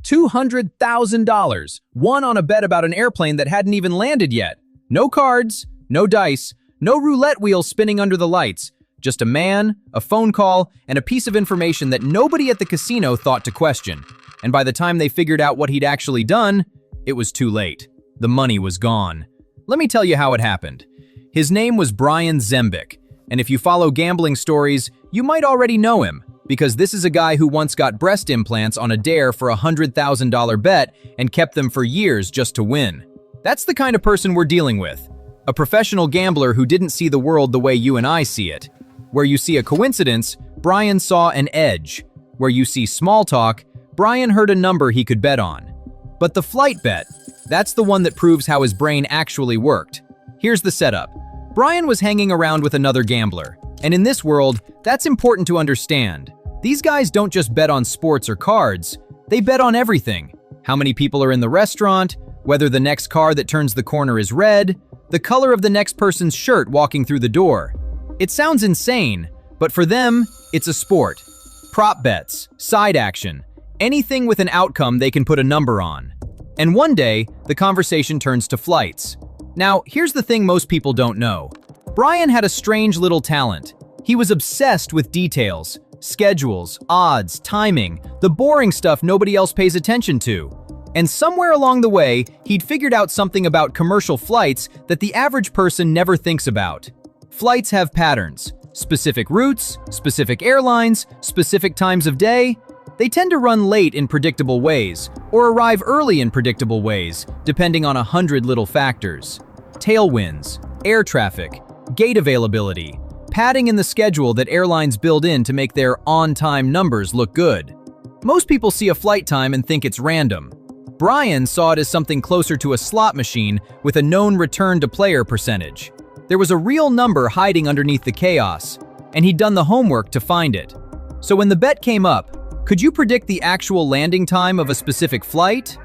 $200,000, won on a bet about an airplane that hadn't even landed yet. No cards, no dice, no roulette wheel spinning under the lights. Just a man, a phone call, and a piece of information that nobody at the casino thought to question. And by the time they figured out what he'd actually done, it was too late. The money was gone. Let me tell you how it happened. His name was Brian Zembic, and if you follow gambling stories, you might already know him, because this is a guy who once got breast implants on a dare for a $100,000 bet and kept them for years just to win. That's the kind of person we're dealing with. A professional gambler who didn't see the world the way you and I see it. Where you see a coincidence, Brian saw an edge. Where you see small talk, Brian heard a number he could bet on. But the flight bet, that's the one that proves how his brain actually worked. Here's the setup. Brian was hanging around with another gambler. And in this world, that's important to understand. These guys don't just bet on sports or cards, they bet on everything. How many people are in the restaurant, whether the next car that turns the corner is red, the color of the next person's shirt walking through the door. It sounds insane, but for them, it's a sport. Prop bets, side action, anything with an outcome they can put a number on. And one day, the conversation turns to flights. Now, here's the thing most people don't know. Brian had a strange little talent. He was obsessed with details, schedules, odds, timing, the boring stuff nobody else pays attention to. And somewhere along the way, he'd figured out something about commercial flights that the average person never thinks about. Flights have patterns, specific routes, specific airlines, specific times of day. They tend to run late in predictable ways, or arrive early in predictable ways, depending on 100 little factors. Tailwinds, air traffic, gate availability, padding in the schedule that airlines build in to make their on-time numbers look good. Most people see a flight time and think it's random. Brian saw it as something closer to a slot machine with a known return-to-player percentage. There was a real number hiding underneath the chaos, and he'd done the homework to find it. So when the bet came up, could you predict the actual landing time of a specific flight?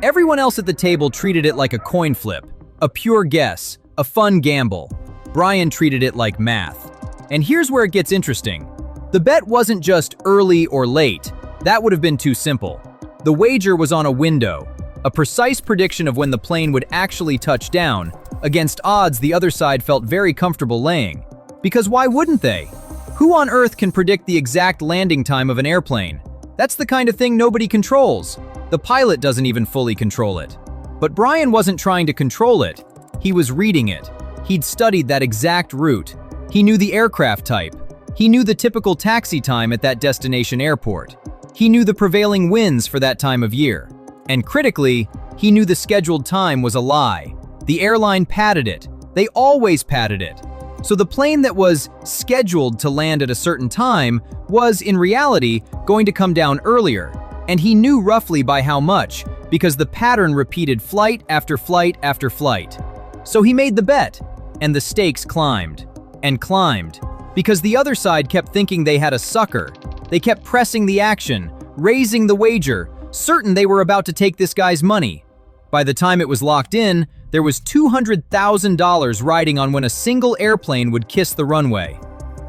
Everyone else at the table treated it like a coin flip, a pure guess, a fun gamble. Brian treated it like math. And here's where it gets interesting. The bet wasn't just early or late. That would have been too simple. The wager was on a window, a precise prediction of when the plane would actually touch down, against odds the other side felt very comfortable laying. Because why wouldn't they? Who on earth can predict the exact landing time of an airplane? That's the kind of thing nobody controls. The pilot doesn't even fully control it. But Brian wasn't trying to control it. He was reading it. He'd studied that exact route. He knew the aircraft type. He knew the typical taxi time at that destination airport. He knew the prevailing winds for that time of year. And critically, he knew the scheduled time was a lie. The airline padded it. They always padded it. So the plane that was scheduled to land at a certain time was, in reality, going to come down earlier. And he knew roughly by how much, because the pattern repeated flight after flight after flight. So he made the bet, and the stakes climbed. And climbed. Because the other side kept thinking they had a sucker. They kept pressing the action, raising the wager, certain they were about to take this guy's money. By the time it was locked in, there was $200,000 riding on when a single airplane would kiss the runway.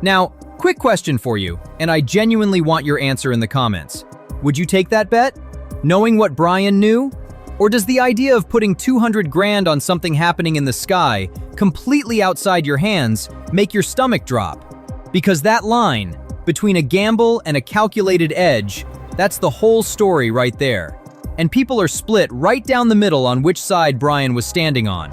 Now, quick question for you, and I genuinely want your answer in the comments. Would you take that bet, knowing what Brian knew? Or does the idea of putting 200 grand on something happening in the sky, completely outside your hands, make your stomach drop? Because that line, between a gamble and a calculated edge, that's the whole story right there. And people are split right down the middle on which side Brian was standing on.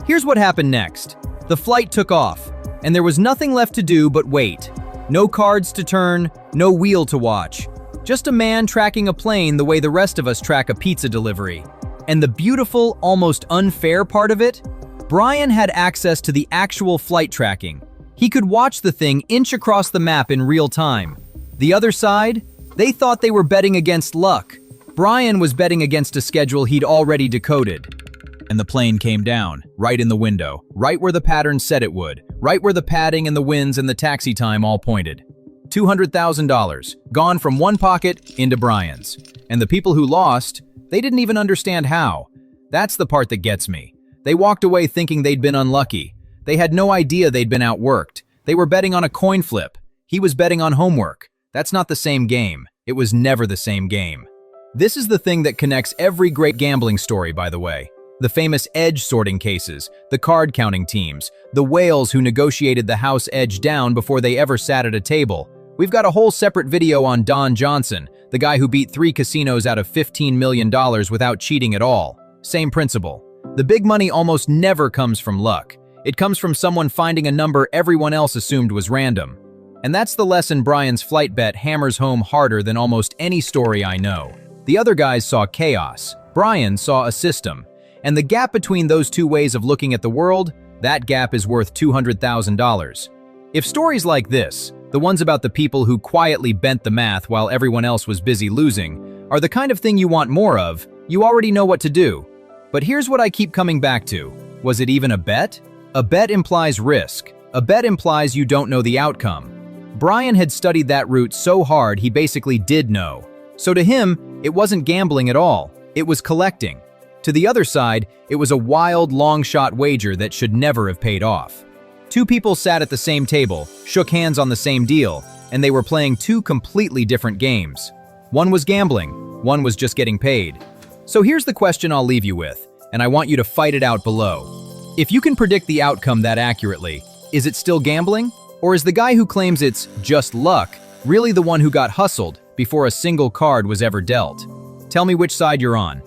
Here's what happened next. The flight took off, and there was nothing left to do but wait. No cards to turn, no wheel to watch. Just a man tracking a plane the way the rest of us track a pizza delivery. And the beautiful, almost unfair part of it? Brian had access to the actual flight tracking. He could watch the thing inch across the map in real time. The other side? They thought they were betting against luck. Brian was betting against a schedule he'd already decoded. And the plane came down, right in the window, right where the pattern said it would, right where the padding and the winds and the taxi time all pointed. $200,000, gone from one pocket into Brian's. And the people who lost, they didn't even understand how. That's the part that gets me. They walked away thinking they'd been unlucky. They had no idea they'd been outworked. They were betting on a coin flip. He was betting on homework. That's not the same game. It was never the same game. This is the thing that connects every great gambling story, by the way. The famous edge sorting cases, the card counting teams, the whales who negotiated the house edge down before they ever sat at a table. We've got a whole separate video on Don Johnson, the guy who beat 3 casinos out of $15 million without cheating at all. Same principle. The big money almost never comes from luck. It comes from someone finding a number everyone else assumed was random. And that's the lesson Brian's flight bet hammers home harder than almost any story I know. The other guys saw chaos. Brian saw a system. And the gap between those two ways of looking at the world, that gap is worth $200,000. If stories like this, the ones about the people who quietly bent the math while everyone else was busy losing, are the kind of thing you want more of, you already know what to do. But here's what I keep coming back to. Was it even a bet? A bet implies risk. A bet implies you don't know the outcome. Brian had studied that route so hard he basically did know. So to him, it wasn't gambling at all. It was collecting. To the other side, it was a wild, long-shot wager that should never have paid off. Two people sat at the same table, shook hands on the same deal, and they were playing two completely different games. One was gambling, one was just getting paid. So here's the question I'll leave you with, and I want you to fight it out below. If you can predict the outcome that accurately, is it still gambling? Or is the guy who claims it's just luck really the one who got hustled before a single card was ever dealt? Tell me which side you're on.